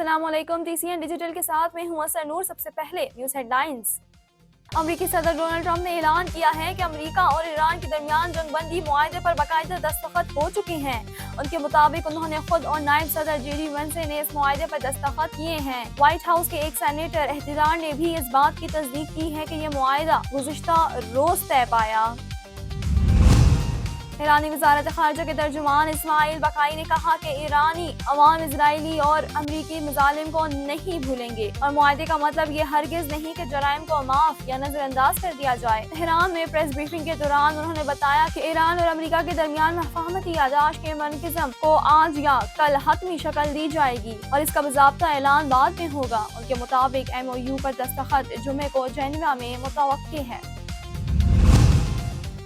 अस्सलाम वालेकुम। TCN digital के साथ मैं हूं असर नूर। सबसे पहले न्यूज़ हेडलाइंस। अमरीकी सदर डोनाल्ड ट्रंप ने ऐलान किया है कि अमरीका और ईरान के दरमियान जंगबंदी मुआहदे पर बाकायदा दस्तखत हो चुके हैं। उनके मुताबिक उन्होंने खुद और नायब सदर JD Vance ने इस मुआहदे पर दस्तखत किए हैं। व्हाइट हाउस के एक सेनेटर एहतिदार ने भी इस बात की तस्दीक की है कि यह मुआहदा गुज़िश्ता रोज तय पाया। ईरानी वज़ारत ख़ारिजा के तर्जुमान इस्माइल बकाई ने कहा कि ईरानी अवाम इजरायली और अमरीकी मज़ालिम को नहीं भूलेंगे और मुआहदे का मतलब ये हरगिज़ नहीं कि जराइम को माफ़ या नज़रअंदाज कर दिया जाए। तेहरान में प्रेस ब्रीफिंग के दौरान उन्होंने बताया कि ईरान और अमरीका के दरमियान महफाहमती यादाश्त के मेकनिज़्म को आज या कल हतमी शक्ल दी जाएगी और इसका बाज़ाब्ता ऐलान बाद में होगा। उनके मुताबिक MOU पर दस्तखत जुमे को जेनेवा में मुतवक्की है।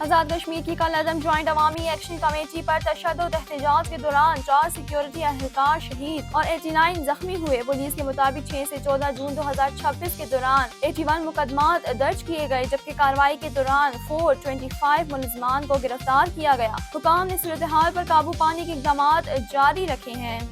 आज़ाद कश्मीर की कल अदम ज्वाइंट अवामी एक्शन कमेटी पर तशद्दुद एहतजाज के दौरान 4 सिक्योरिटी एहलकार शहीद और 89 जख्मी हुए। पुलिस के मुताबिक 6 से 14 जून 2026 के दौरान 81 मुकदमात दर्ज किए गए, जबकि कार्रवाई के दौरान 425 मुलजमान को गिरफ्तार किया गया। हुकाम ने सूरत-ए-हाल पर काबू पाने के इक़दामात जारी रखे हैं।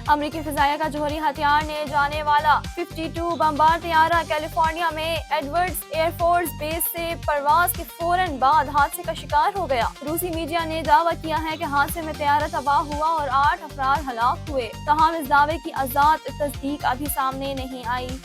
अमरीकी फिजाइया का जौहरी हथियार ले जाने वाला 52 बमबार तैयारा कैलिफोर्निया में एडवर्ड्स एयरफोर्स बेस से परवाज के फौरन बाद हादसे का शिकार हो गया। रूसी मीडिया ने दावा किया है कि हादसे में तैयारा तबाह हुआ और 8 अफराद हलाक हुए। तमाम इस दावे की आज़ाद तस्दीक अभी सामने नहीं आई।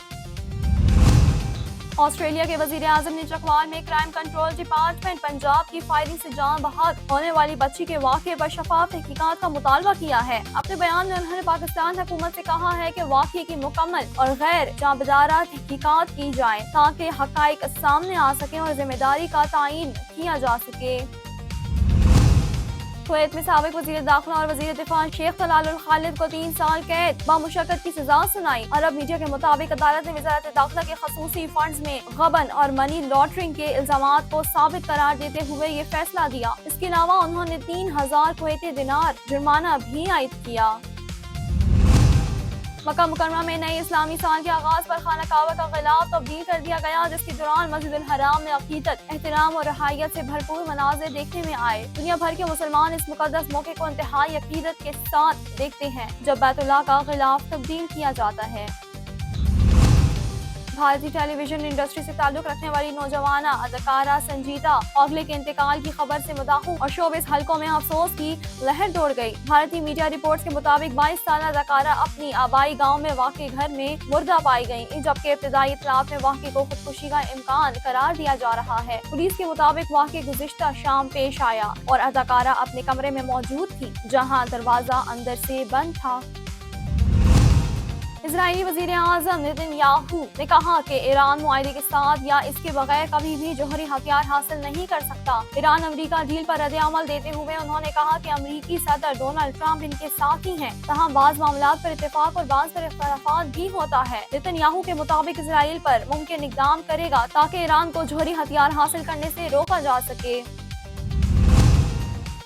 ऑस्ट्रेलिया के वज़ीर-ए-आज़म ने चकवाल में क्राइम कंट्रोल डिपार्टमेंट पंजाब की फायरिंग से जान बहक होने वाली बच्ची के वाक़े पर शफाफ तहकीकात का मुतालबा किया है। अपने बयान में उन्होंने पाकिस्तान हुकूमत से कहा है कि वाक़े की मुकम्मल और गैर जांबदारा तहकीकात की जाए ताकि हक़ाइक़ सामने आ सके और जिम्मेदारी का तयन किया जा सके। कुवैत में साबिक वज़ीर दाखिला और वज़ीर दिफा शेख तलाल अल खालिद को 3 साल कैद बामुशक्कत की सजा सुनाई। अरब मीडिया के मुताबिक अदालत ने वज़ारत दाखिला के खसूसी फंड्स में गबन और मनी लॉन्ड्रिंग के इल्जामात को साबित करार देते हुए ये फैसला दिया। इसके अलावा उन्होंने 3000 कुवैती दिनार जुर्माना भी आयद किया। मक्का मुकर्रमा में नए इस्लामी साल के आगाज पर खाना काबा का गिलाफ तब्दील कर दिया गया, जिसके दौरान मस्जिद अल हराम में अकीदत, एहतराम और रहायत से भरपूर मनाज़िर देखने में आए। दुनिया भर के मुसलमान इस मुकद्दस मौके को इंतहाई अकीदत के साथ देखते हैं जब बैतुल्लाह का गिलाफ तब्दील किया जाता है। भारतीय टेलीविजन इंडस्ट्री से ताल्लुक रखने वाली नौजवाना अदाकारा संजीदा ओगले के इंतकाल की खबर से मदाहू और शोबिस हलकों में अफसोस की लहर दौड़ गई। भारतीय मीडिया रिपोर्ट्स के मुताबिक 22 साल अदाकारा अपनी आबाई गांव में वाक़े घर में मुर्दा पाई गयी, जबकि इब्तदाई इत्तलात में वाक़े को खुदकुशी का इम्कान करार दिया जा रहा है। पुलिस के मुताबिक वाक़े गुज़िश्ता शाम पेश आया और अदाकारा अपने कमरे में मौजूद थी, जहाँ दरवाजा अंदर से बंद था। इजरायली वज़ीर-ए-आज़म नेतन्याहू ने कहा कि ईरान मुआहदे के साथ या इसके बगैर कभी भी जौहरी हथियार हासिल नहीं कर सकता। ईरान अमरीका डील पर रद्द-ए-अमल देते हुए उन्होंने कहा कि अमरीकी सदर डोनाल्ड ट्रंप इनके साथी हैं, तहाँ बाज़ मामलात पर इत्तेफाक और बाज़ पर इख्तिलाफ़ात भी होता है। नेतन्याहू के मुताबिक इसराइल पर मुमकिन इक़दाम करेगा ताकि ईरान को जौहरी हथियार हासिल करने से रोका जा सके।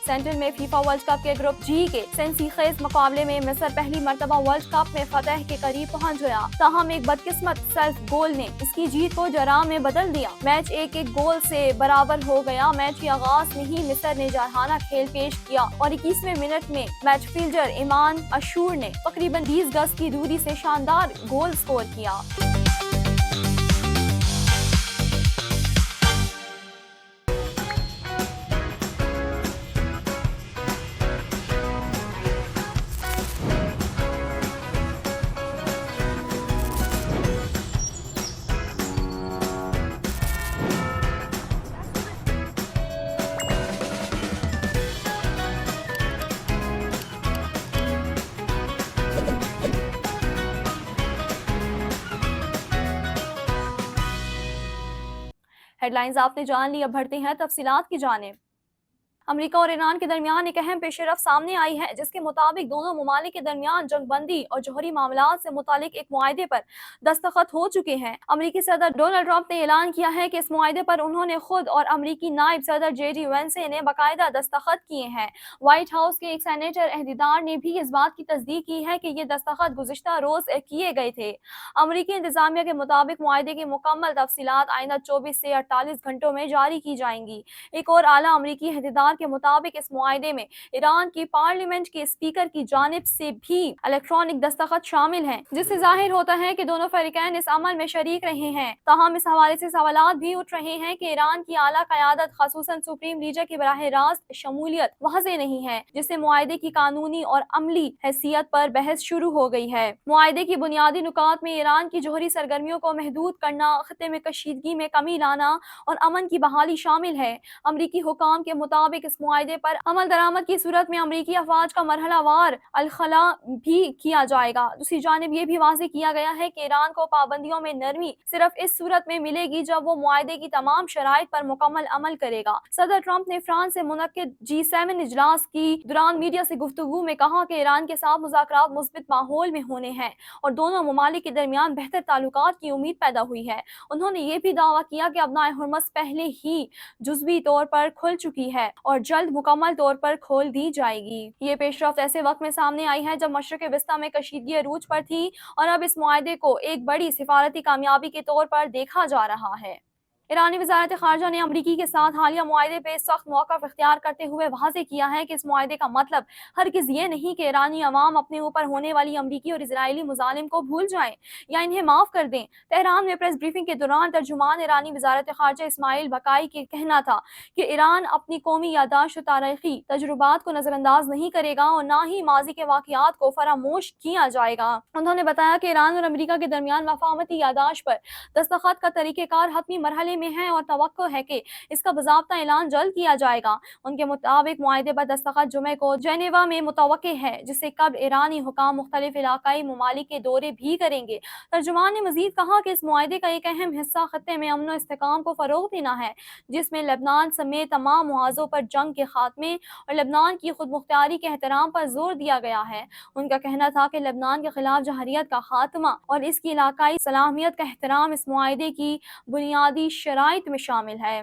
सेंट्रल में फीफा वर्ल्ड कप के ग्रुप G के सेंसीखेज मुकाबले में मिस्र पहली मर्तबा वर्ल्ड कप में फतह के करीब पहुंच गया। ताहम एक बदकिस्मत सेल्फ गोल ने इसकी जीत को जरा में बदल दिया। मैच 1-1 गोल से बराबर हो गया। मैच के आगाज में ही मिस्र ने जारहाना खेल पेश किया और 21वें मिनट में मैच फील्डर ईमान अशूर ने तकरीबन 20 गज की दूरी से शानदार गोल स्कोर किया। हेडलाइंस आपने जान ली, अब बढ़ते हैं तफसीलात की जानिब। अमरीका और ईरान के दरमियान एक अहम पेशरफ सामने आई है, जिसके मुताबिक दोनों ममालिक के दरमियान जंगबंदी और जौहरी मामलात से मुतालिक एक मुआहदे पर दस्तखत हो चुके हैं। अमरीकी सदर डोनाल्ड ट्रंप ने ऐलान किया है कि इस मुआहदे पर उन्होंने खुद और अमरीकी नायब सदर JD Vance ने बाकायदा दस्तखत किए हैं। व्हाइट हाउस के एक सेनेटर एहतिदार ने भी इस बात की तस्दीक की है कि ये दस्तखत गुज़िश्ता रोज किए गए थे। अमरीकी इंतजामिया के मुताबिक मुआहदे की मुकम्मल तफसीलात आइंदा 24 से 48 घंटों में जारी की जाएंगी। एक और आला अमरीकी एहतिदार اخبار کے مطابق اس معاہدے میں ایران کی پارلیمنٹ کے اسپیکر کی جانب سے بھی الیکٹرانک دستخط شامل ہیں، جس سے ظاہر ہوتا ہے کہ دونوں فریقین اس عمل میں شریک رہے ہیں۔ تاہم اس حوالے سے سوالات بھی اٹھ رہے ہیں کہ ایران کی اعلیٰ قیادت خصوصاً سپریم لیڈر کی براہ راست شمولیت واضح نہیں ہے، جس سے معاہدے کی قانونی اور عملی حیثیت پر بحث شروع ہو گئی ہے۔ معاہدے کی بنیادی نکات میں ایران کی جوہری سرگرمیوں کو محدود کرنا، خطے میں کشیدگی میں کمی لانا اور امن کی بحالی شامل ہے۔ امریکی حکام کے مطابق اس معاہدے پر عمل درآمد کی صورت میں امریکی افواج کا مرحلہ وار الخلا بھی کیا جائے گا۔ دوسری جانب یہ بھی واضح کیا گیا ہے کہ ایران کو پابندیوں میں نرمی صرف اس صورت میں ملے گی جب وہ معاہدے کی تمام شرائط پر مکمل عمل کرے گا۔ صدر ٹرمپ نے فرانس سے منعقد G7 اجلاس کی دوران میڈیا سے گفتگو میں کہا کہ ایران کے ساتھ مذاکرات مثبت ماحول میں ہونے ہیں اور دونوں ممالک کے درمیان بہتر تعلقات کی امید پیدا ہوئی ہے۔ انہوں نے یہ بھی دعویٰ کیا کہ ابنائے ہرمز پہلے ہی جزوی طور پر کھل چکی ہے اور جلد مکمل طور پر کھول دی جائے گی۔ یہ پیش رفت ایسے وقت میں سامنے آئی ہے جب مشرق وسطیٰ میں کشیدگی عروج پر تھی اور اب اس معاہدے کو ایک بڑی سفارتی کامیابی کے طور پر دیکھا جا رہا ہے۔ ایرانی وزارت خارجہ نے امریکی کے ساتھ حالیہ معاہدے پہ سخت موقف اختیار کرتے ہوئے واضح کیا ہے کہ اس معاہدے کا مطلب ہرگز یہ نہیں کہ ایرانی عوام اپنے اوپر ہونے والی امریکی اور اسرائیلی مظالم کو بھول جائیں یا انہیں معاف کر دیں۔ تہران میں پریس بریفنگ کے دوران ترجمان ایرانی وزارت خارجہ اسماعیل بقائی کا کہنا تھا کہ ایران اپنی قومی یادداشت و تاریخی تجربات کو نظر انداز نہیں کرے گا اور نہ ہی ماضی کے واقعات کو فراموش کیا جائے گا۔ انہوں نے بتایا کہ ایران اور امریکہ کے درمیان مفاہمتی یادداشت پر دستخط کا طریقہ کار حتمی مرحلے میں ہے اور توقع ہے کہ اس کا باضابطہ اعلان جلد کیا جائے گا۔ ان کے مطابق معاہدے پر دستخط جمعے کو جنیوا میں متوقع ہے، جس سے قبل ایرانی حکام مختلف علاقائی ممالک کے دورے بھی کریں گے۔ ترجمان نے مزید کہا کہ اس معاہدے کا ایک اہم حصہ خطے میں امن و استحکام کو فروغ دینا ہے، جس میں لبنان سمیت تمام محاذوں پر جنگ کے خاتمے اور لبنان کی خود مختاری کے احترام پر زور دیا گیا ہے۔ ان کا کہنا تھا کہ لبنان کے خلاف جارحیت کا خاتمہ اور اس کی علاقائی صلاحیت کا احترام اس معاہدے کی بنیادی شرائط میں شامل ہے۔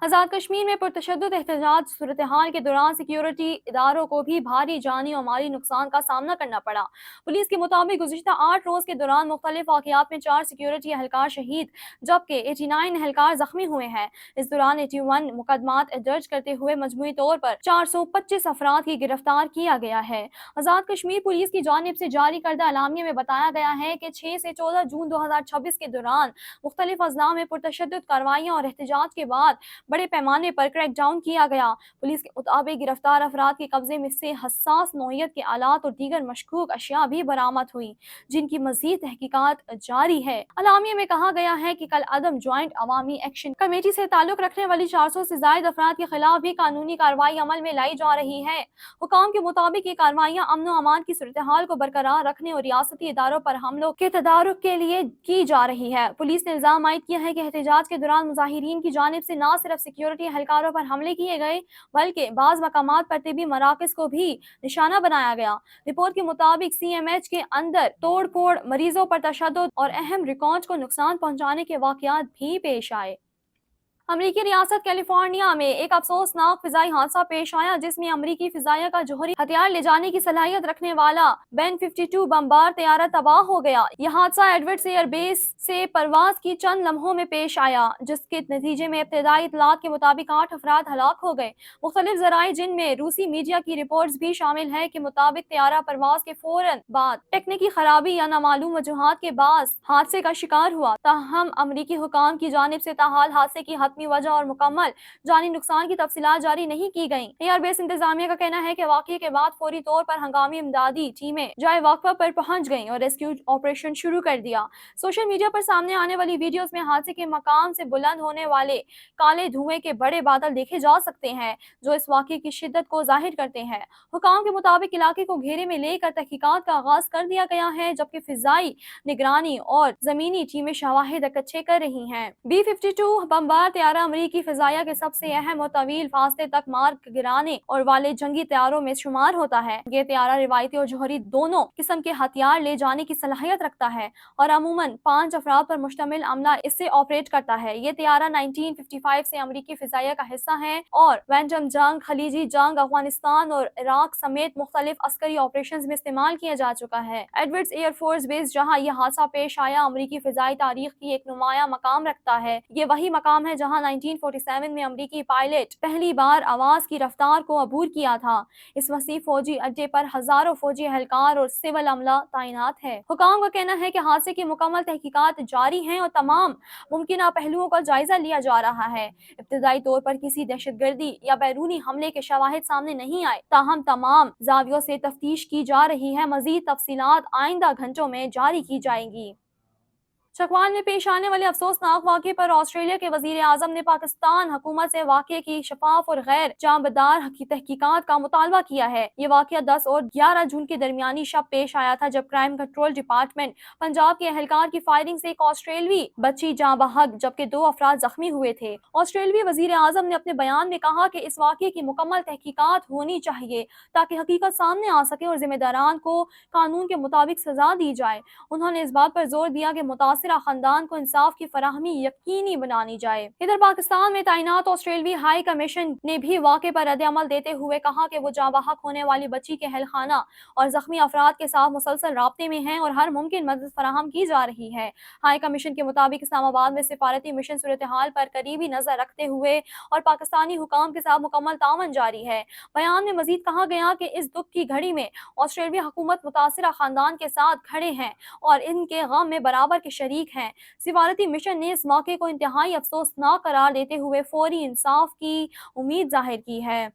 آزاد کشمیر میں پرتشدد احتجاج صورتحال کے دوران سیکیورٹی اداروں کو بھی بھاری جانی اور مالی نقصان کا سامنا کرنا پڑا۔ پولیس کے مطابق گزشتہ 8 روز کے دوران مختلف واقعات میں 4 سیکیورٹی اہلکار شہید جبکہ 89 اہلکار زخمی ہوئے ہیں۔ اس دوران 81 مقدمات درج کرتے ہوئے مجموعی طور پر 425 افراد کی گرفتار کیا گیا ہے۔ آزاد کشمیر پولیس کی جانب سے جاری کردہ اعلامیے میں بتایا گیا ہے کہ 6 سے 14 جون 2026 کے دوران مختلف اضلاع میں پرتشدد کارروائیاں اور احتجاج کے بعد بڑے پیمانے پر کریک ڈاؤن کیا گیا۔ پولیس کے مطابق گرفتار افراد کے قبضے میں سے حساس نوعیت کے آلات اور دیگر مشکوک اشیاء بھی برآمد ہوئی، جن کی مزید تحقیقات جاری ہے۔ اعلامیے میں کہا گیا ہے کہ کل عدم جوائنٹ عوامی ایکشن کمیٹی سے تعلق رکھنے والی 400 سے زائد افراد کے خلاف بھی قانونی کارروائی عمل میں لائی جا رہی ہے۔ حکام کے مطابق یہ کارروائیاں امن و امان کی صورتحال کو برقرار رکھنے اور ریاستی اداروں پر حملوں کے تدارک کے لیے کی جا رہی ہے۔ پولیس نے الزام عائد کیا ہے کہ احتجاج کے دوران مظاہرین کی جانب سے نہ صرف سیکیورٹی اہلکاروں پر حملے کیے گئے بلکہ بعض مقامات پر طبی مراکز کو بھی نشانہ بنایا گیا۔ رپورٹ کے مطابق CMH کے اندر توڑ پھوڑ، مریضوں پر تشدد اور اہم ریکارڈز کو نقصان پہنچانے کے واقعات بھی پیش آئے۔ امریکی ریاست کیلیفورنیا میں ایک افسوسناک فضائی حادثہ پیش آیا جس میں امریکی فضائیہ کا جوہری ہتھیار لے جانے کی صلاحیت رکھنے والا بین 52 بمبار طیارہ تباہ ہو گیا۔ یہ حادثہ ایڈورڈز ایئر بیس سے پرواز کی چند لمحوں میں پیش آیا، جس کے نتیجے میں ابتدائی اطلاعات کے مطابق 8 افراد ہلاک ہو گئے۔ مختلف ذرائع جن میں روسی میڈیا کی رپورٹس بھی شامل ہیں کے مطابق طیارہ پرواز کے فوراً بعد ٹیکنیکی خرابی یا نامعلوم وجوہات کے باعث حادثے کا شکار ہوا۔ تاہم امریکی حکام کی جانب سے تاحال حادثے کی حتمی وجہ اور مکمل جانی نقصان کی تفصیلات جاری نہیں کی گئیں۔ ایئر بیس انتظامیہ کا کہنا ہے کہ واقعے کے بعد فوری طور پر ہنگامی امدادی ٹیمیں جائے واقعہ پر پہنچ گئیں اور ریسکیو آپریشن شروع کر دیا۔ سوشل میڈیا پر سامنے آنے والی ویڈیوز میں حادثے کے مقام سے بلند ہونے والے کالے دھوئیں کے بڑے بادل دیکھے جا سکتے ہیں جو اس واقعے کی شدت کو ظاہر کرتے ہیں۔ حکام کے مطابق علاقے کو گھیرے میں لے کر تحقیقات کا آغاز کر دیا گیا ہے جبکہ فضائی نگرانی اور زمینی ٹیمیں شواہد اکٹھے کر رہی ہیں۔ B-52 بمبار طیارہ امریکی فضائیہ کے سب سے اہم اور طویل فاصلے تک مار گرانے اور والے جنگی طیاروں میں شمار ہوتا ہے۔ یہ طیارہ روایتی اور جوہری دونوں قسم کے ہتھیار لے جانے کی صلاحیت رکھتا ہے اور عموماً 5 افراد پر مشتمل عملہ اس سے آپریٹ کرتا ہے۔ یہ طیارہ 1955 سے امریکی فضائیہ کا حصہ ہے اور ویٹنام جنگ، خلیجی جنگ، افغانستان اور عراق سمیت مختلف عسکری آپریشنز میں استعمال کیا جا چکا ہے۔ ایڈورڈز ایئر فورس بیس جہاں یہ حادثہ پیش آیا امریکی فضائی تاریخ کی ایک نمایاں مقام رکھتا ہے۔ یہ وہی مقام ہے جہاں जहां 1947 में अमरीकी पायलट पहली बार आवाज की रफ्तार को अबूर किया था। इस वसी फौजी अड्डे पर हजारों फौजी एहलकार और सिविल अमला तैनात है। हुकाम का कहना है कि हादसे की मुकम्मल तहकीकात जारी हैं और तमाम मुमकिन पहलुओं का जायजा लिया जा रहा है। इब्तदाई तौर पर किसी दहशतगर्दी या बैरूनी हमले के शवाहिद सामने नहीं आए, ताहम तमाम जावियों से तफ्तीश की जा रही है। मजीद तफसीलात आइंदा घंटों में जारी की जाएंगी। चकवाल में पेश आने वाले अफसोसनाक वाक़े पर ऑस्ट्रेलिया के वज़ीर आज़म ने पाकिस्तान हुकूमत से वाक़े की शफाफ और गैर जांबदार की तहकीकात का मुतालबा किया है। ये वाक़या 10 और 11 जून के दरमियानी शब पेश आया था, जब क्राइम कंट्रोल डिपार्टमेंट पंजाब के एहलकार की फायरिंग से एक ऑस्ट्रेलवी बच्ची जाँ बहक जबकि 2 अफराद जख्मी हुए थे। ऑस्ट्रेलवी वज़ीर आज़म ने अपने बयान में कहा कि इस वाक़े की मुकम्मल तहकीकात होनी चाहिए ताकि हकीकत सामने आ सके और जिम्मेदारान को कानून के मुताबिक सजा दी जाए। उन्होंने इस बात पर जोर दिया कि मुतासिरा खानदान को इंसाफ की फराहमी यकीनी बनानी जाए। इधर पाकिस्तान में तैनात ऑस्ट्रेलवी हाई कमीशन ने भी वाक़े पर रद्द-ए-अमल देते हुए कहा कि वो जाँ बहक होने वाली बच्ची के अहलखाना और जख्मी अफराद के साथ मुसलसल राब्ते में हैं और हर मुमकिन मदद फराहम की जा रही है। हाई कमीशन के मुताबिक इस्लामाबाद में सिफारती मिशन सूरत हाल पर करीबी नजर रखते हुए और पाकिस्तानी हुकाम के साथ मुकम्मल तावन जारी है। बयान में मजीद कहा गया कि इस दुख की घड़ी में ऑस्ट्रेलिया हुकूमत मुतासिरा खानदान के साथ खड़े हैं और इनके गम में बराबर के शरीक हैं। सिफारती मिशन ने इस मौके को इंतहाई अफसोसनाक करार देते हुए फौरी इंसाफ की उम्मीद जाहिर की है।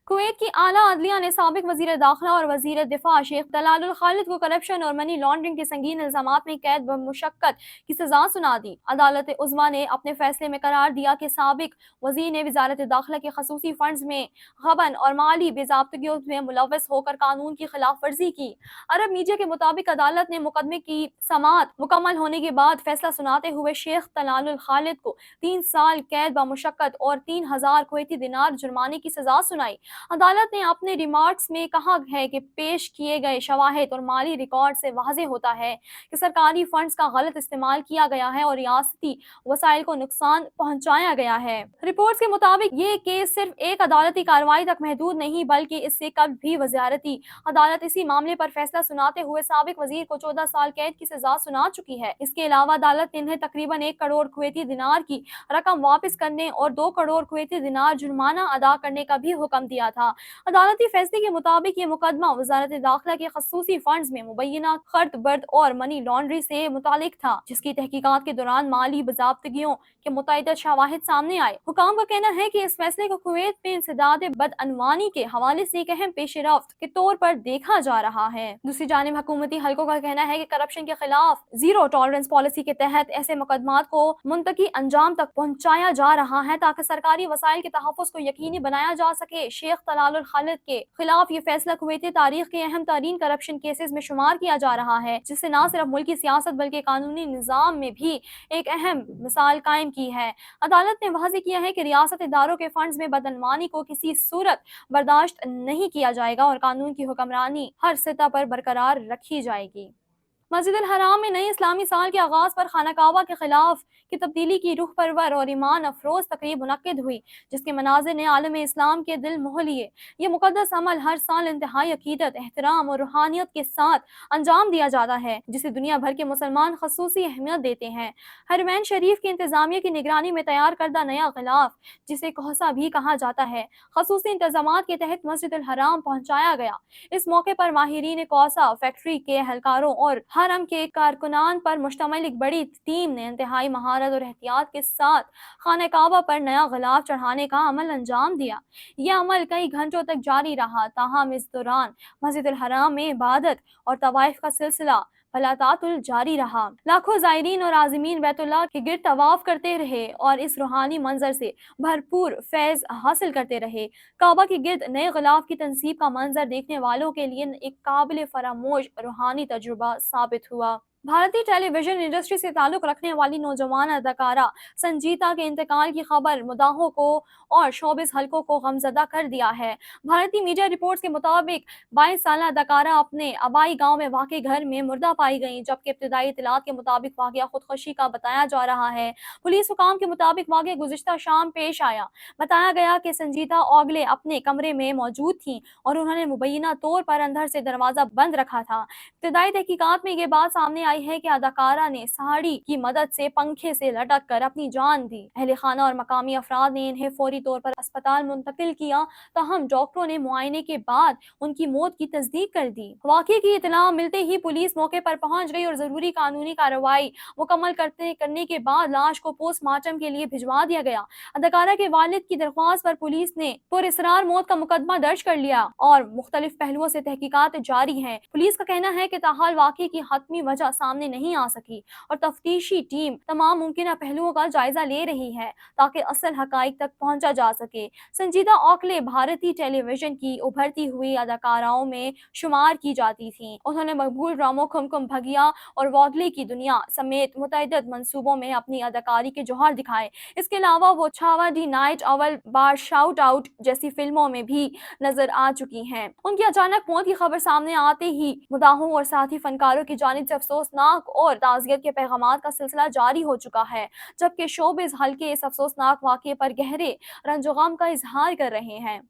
कुवैत की आला अदलिया ने साबिक वजीर दाखिला और वजीर दिफा शेख तलालुल खालिद को करप्शन और मनी लॉन्ड्रिंग के संगीन इल्जामात में कैद बमुशक्कत की सजा सुना दी। अदालत उज़्मा ने अपने फैसले में करार दिया कि साबिक वजीर ने वजारत दाखिला के खसूसी फंड्स में गबन और माली बेज़ाब्तगियों में मुलव्वस होकर कानून की खिलाफ वर्जी की। अरब मीडिया के मुताबिक अदालत ने मुकदमे की समाअत मुकम्मल होने के बाद फैसला सुनाते हुए शेख तलालुल खालिद को 3 साल कैद बमुशक्कत और 3000 कुवैती दिनार जुर्माने की सजा सुनाई। अदालत ने अपने रिमार्क्स में कहा है कि पेश किए गए शवाहिद और माली रिकॉर्ड से वाज़ेह होता है कि सरकारी फंड्स का गलत इस्तेमाल किया गया है और रियासती वसाइल को नुकसान पहुंचाया गया है। रिपोर्ट्स के मुताबिक ये केस सिर्फ एक अदालती कार्रवाई तक महदूद नहीं बल्कि इससे कल भी वजारती अदालत इसी मामले पर फैसला सुनाते हुए साबिक वजीर को 14 साल कैद की सजा सुना चुकी है। इसके अलावा अदालत ने इन्हें तकरीबन 1 करोड़ कुवैती दिनार की रकम वापस करने और 2 करोड़ कुवैती दिनार जुर्माना अदा करने का भी हुक्म दिया था। अदालती फैसले के मुताबिक ये मुकदमा वजारत दाखिला के खसूसी फंड्स में मुबैना खर्द बर्द और मनी लॉन्ड्री से मुतालिक था, जिसकी तहकीकात के दौरान माली बजाब्तगियों के मुतअद्दिद शवाहिद सामने आए। हुकाम का कहना है कि इस फैसले को कुवैत में इंसदाद बदअनवानी के हवाले से एक अहम पेशरफ्त के तौर पर देखा जा रहा है। दूसरी जानिब हुकूमती हलकों का कहना है कि करप्शन के खिलाफ जीरो टॉलरेंस पॉलिसी के तहत ऐसे मुकदमात को मुंतकी अंजाम तक पहुंचाया जा रहा है ताकि सरकारी वसाइल के तहफ़्फ़ुज़ को यकीनी बनाया जा सके। शेख तलालुल खालिद के खिलाफ ये फैसला कुवैती तारीख के अहम तरीन करप्शन केसेस में शुमार किया जा रहा है, जिससे न सिर्फ मुल्की सियासत बल्कि कानूनी निज़ाम में भी एक अहम मिसाल कायम की है। अदालत ने वाज़ेह किया है कि रियासत इदारों के फंड्स में बदअनवानी को किसी सूरत बर्दाश्त नहीं किया जाएगा और कानून की हुक्मरानी हर सतह पर बरकरार रखी जाएगी। मस्जिद अल हराम में नए इस्लामी साल के आगाज़ पर खाना काबा के खिलाफ की तब्दीली की रूह परवर और ईमान अफरोज तकरीब मुनक्किद हुई, जिसके मनाज़िर ने आलम इस्लाम के दिल मोह लिए। ये मुकद्दस अमल हर साल इंतहाई अकीदत, एहतराम और रूहानियत के साथ अंजाम दिया जाता है, जिसे दुनिया भर के मुसलमान खसूसी अहमियत देते हैं। हरमैन शरीफ की इंतजामिया की निगरानी में तैयार करदा नया गिलाफ, जिसे कोहसा भी कहा जाता है, खसूसी इंतजामात के तहत मस्जिद अल हराम पहुँचाया गया। इस मौके पर माहिरीन कोसा, फैक्ट्री के एहलकारों और हरम के कारकुनान पर मुश्तमिल एक बड़ी टीम ने इंतहाई महारत और एहतियात के साथ खाना काबा पर नया गिलाफ चढ़ाने का अमल अंजाम दिया। यह अमल कई घंटों तक जारी रहा, ताहम इस दौरान मस्जिद अल हराम में इबादत और तवाइफ का सिलसिला फलातातुल जारी रहा। लाखों ज़ायरीन और आज़मीन बैतुल्लाह के गिर्द तवाफ करते रहे और इस रूहानी मंजर से भरपूर फैज़ हासिल करते रहे। काबा के गिर्द नए गिलाफ की तनसीब का मंजर देखने वालों के लिए एक काबिल फरामोश रूहानी तजुर्बा साबित हुआ। भारतीय टेलीविजन इंडस्ट्री से ताल्लुक़ रखने वाली नौजवान अदाकारा संजीता के इंतकाल की खबर मुदाहों को और शोबिस हलकों को गमज़दा कर दिया है। भारतीय मीडिया रिपोर्ट्स के मुताबिक 22 साल अदाकारा अपने आबाई गांव में वाक़े घर में मुर्दा पाई गई, जबकि इब्तदाई इत्तलात के मुताबिक वाक़या खुदकुशी का बताया जा रहा है। पुलिस हुकाम के मुताबिक वाक़या गुज़िश्ता शाम पेश आया। बताया गया कि संजीता ओगले अपने कमरे में मौजूद थी और उन्होंने मुबैना तौर पर अंदर से दरवाज़ा बंद रखा था। इब्तदाई तहकीकात में ये बात सामने आई आई है कि अदाकारा ने साड़ी की मदद से पंखे से लटक कर अपनी जान दी। अहले खाना और मकामी अफराद ने इन्हें फौरी तौर पर अस्पताल मुंतकिल किया, ताहम डॉक्टरों ने मुआयने के बाद उनकी मौत की तस्दीक कर दी। वाक़े की इत्तला मिलते ही पुलिस मौके पर पहुंच गई और जरूरी कानूनी कार्रवाई मुकम्मल करने के बाद लाश को पोस्टमार्टम के लिए भिजवा दिया गया। अदाकारा के वालिद की दरख्वास्त पर पुलिस ने पुरअसरार मौत का मुकदमा दर्ज कर लिया और मुख्तलिफ पहलुओं से तहकीकात जारी हैं। पुलिस का कहना है कि ताहाल वाक़े की हतमी वजह सामने नहीं आ सकी और तफ्तीशी टीम तमाम मुमकिन पहलुओं का जायजा ले रही है ताकि असल हकाइक तक पहुंचा जा सके। संजीदा औकले भारतीय टेलीविजन की उभरती हुई अदाकाराओं में शुमार की जाती थीं। उन्होंने मकबूल ड्रामों कुमकुम भगिया और वॉगले की दुनिया समेत मुतअद्दिद मंसूबों में अपनी अदाकारी के जौहर दिखाए। इसके अलावा वो छावा दी नाइट अवल बार शाउट आउट जैसी फिल्मों में भी नजर आ चुकी हैं। उनकी अचानक मौत की खबर सामने आते ही मुदाहों और साथी फनकारों की जानिब से अफसोसनाक और ताज़ियत के पैगामात का सिलसिला जारी हो चुका है, जबकि शोबिज़ हल्के इस अफसोसनाक वाक़े पर गहरे रंजो गम का इजहार कर रहे हैं।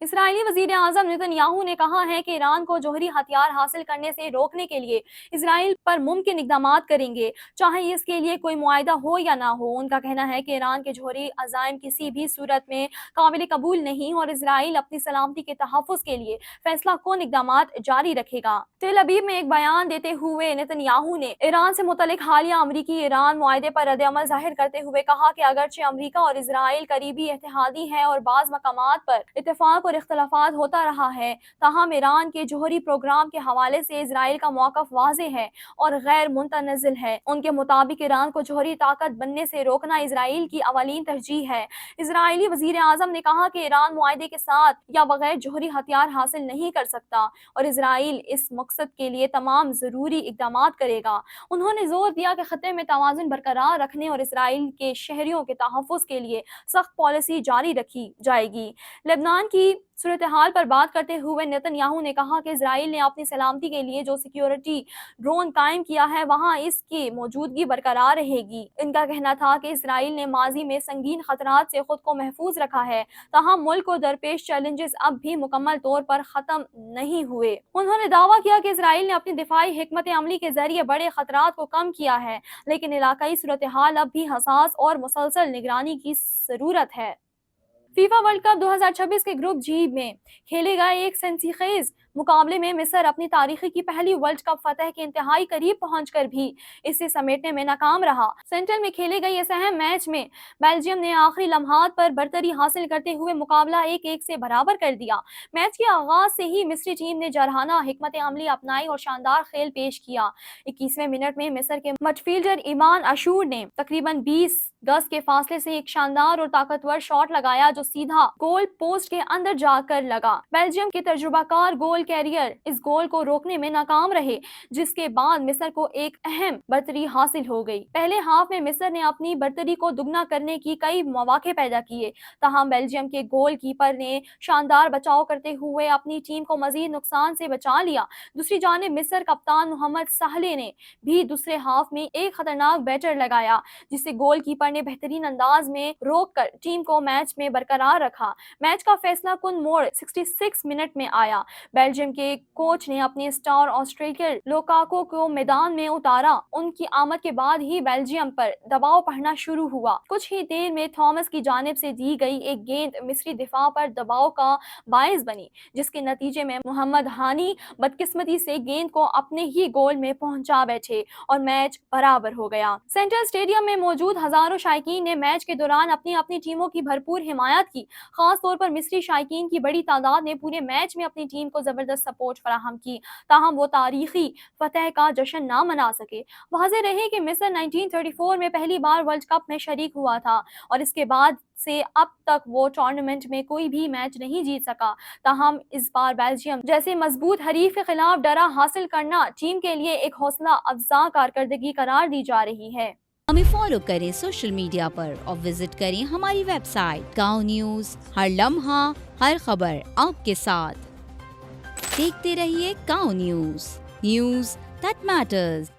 इसराइली वज़ीर आज़म नेतन्याहू ने कहा है कि ईरान को जौहरी हथियार हासिल करने से रोकने के लिए इसराइल पर मुमकिन इक़दामात करेंगे, चाहे इसके लिए कोई मुआहदा हो या ना हो। उनका कहना है कि ईरान के जौहरी अज़ाइम किसी भी सूरत में काबिल कबूल नहीं और इसराइल अपनी सलामती के तहफ़्फ़ुज़ के लिए फैसला कौन इक़दामात जारी रखेगा। तेल अवीव में एक बयान देते हुए नेतन्याहू ने ईरान से मुतल्लिक़ हालिया अमरीकी ईरान मुआहदे पर रद्द-ए-अमल ज़ाहिर करते हुए कहा कि अगरचे अमरीका और इसराइल करीबी इत्तेहादी है और बाज़ मकामात पर इत्तेफ़ाक़ और इख्तलाफात होता रहा है, ताहम ईरान के जौहरी प्रोग्राम के हवाले से इसराइल का मौक़िफ़ वाज़ेह है और गैर मुतनज़्ज़िल है। उनके मुताबिक ईरान को जौहरी ताकत बनने से रोकना इसराइल की अवलीन तरजीह है। इसराइली वज़ीर आज़म ने कहा कि ईरान मुआहदे के साथ या बगैर जौहरी हथियार हासिल नहीं कर सकता और इसराइल इस मकसद के लिए तमाम ज़रूरी इक़दामात करेगा। उन्होंने जोर दिया कि ख़त्े में तवाज़ुन बरकरार रखने और इसराइल के शहरियों के तहफ़्फ़ुज़ के लिए सख्त पॉलिसी जारी रखी जाएगी। लेबनान की सूरत हाल पर बात करते हुए नेतन्याहू ने कहा कि इसराइल ने अपनी सलामती के लिए जो सिक्योरिटी ड्रोन कायम किया है वहां इसकी मौजूदगी बरकरार रहेगी। इनका कहना था कि इसराइल ने माजी में संगीन खतरात से खुद को महफूज रखा है, ताहम मुल्क को दरपेश चैलेंजेस अब भी मुकम्मल तौर पर ख़त्म नहीं हुए। उन्होंने दावा किया कि इसराइल ने अपनी दिफाई हिकमत अमली के जरिए बड़े खतरात को कम किया है, लेकिन इलाकाई सूरत हाल अब भी हसास और मुसलसल निगरानी की ज़रूरत है। फीफा वर्ल्ड कप 2026 के ग्रुप जी में खेले गए एक सनसनीखेज मुकाबले में मिस्र अपनी तारीखी की पहली वर्ल्ड कप फतह के इंतहाई करीब पहुंचकर भी इसे समेटने में नाकाम रहा। सेंट्रल में खेले गए इस अहम मैच में बेल्जियम ने आखिरी लम्हात पर बरतरी हासिल करते हुए मुकाबला 1-1 से बराबर कर दिया। मैच के आगाज से ही मिस्री टीम ने जरहाना हिकमत अमली अपनाई और शानदार खेल पेश किया। 21वें मिनट में मिस्र के मिडफील्डर ईमान अशूर ने तकरीबन 20 गज के फासले से एक शानदार और ताकतवर शॉट लगाया जो सीधा गोल पोस्ट के अंदर जाकर लगा। बेल्जियम के तजुर्बाकार गोल कैरियर इस गोल को रोकने में नाकाम रहे, जिसके बाद मिस्र को एक अहम बरतरी हासिल हो गई। पहले हाफ में मिस्र ने अपनी बरतरी को दुगना करने की कई मौके पैदा किए, ताहम बेल्जियम के गोल कीपर ने शानदार बचाव करते हुए अपनी टीम को मजीद नुकसान से बचा लिया। दूसरी जानिब मिस्र कप्तान मोहम्मद साहले ने भी दूसरे हाफ में एक खतरनाक बैटर लगाया, जिसे गोल कीपर ने बेहतरीन अंदाज में रोककर टीम को मैच में बरकरार रखा। मैच का फैसला कुन मोड़ 66 मिनट में आया। बेल्जियम के कोच ने अपने स्टार ऑस्ट्रेलियर लुकाकू को मैदान में उतारा। उनकी आमद के बाद ही बेल्जियम पर दबाव पड़ना शुरू हुआ। कुछ ही देर में थॉमस की जानिब से दी गई एक गेंद मिस्री दिफा पर दबाव का बायस बनी, जिसके नतीजे में मोहम्मद हानी बदकिस्मती से गेंद को अपने ही गोल में पहुंचा बैठे और मैच बराबर हो गया। सेंट्रल स्टेडियम में मौजूद हजारों शायकीन ने मैच के दौरान अपनी अपनी टीमों की भरपूर हिमायत की। खास तौर पर मिस्री शायकीन की बड़ी तादाद ने पूरे मैच में अपनी टीम को जबरदस्त सपोर्ट फराहम की, ताहम वो तारीखी फतह का जश्न ना मना सके। वाज़ेह रहे कि मिस्र 1934 में पहली बार वर्ल्ड कप में शरीक हुआ था और इसके बाद से अब तक वो टूर्नामेंट में कोई भी मैच नहीं जीत सका। ताहम इस बार बेल्जियम जैसे मजबूत हरीफ के खिलाफ डरा हासिल करना टीम के लिए एक हौसला अफजा कारकर्दगी करार दी जा रही है। हमें फॉलो करें सोशल मीडिया पर और विजिट करें हमारी वेबसाइट गाँव न्यूज़। हर लम्हा हर खबर आपके साथ। देखते रहिए गाँव न्यूज़ दैट मैटर्स।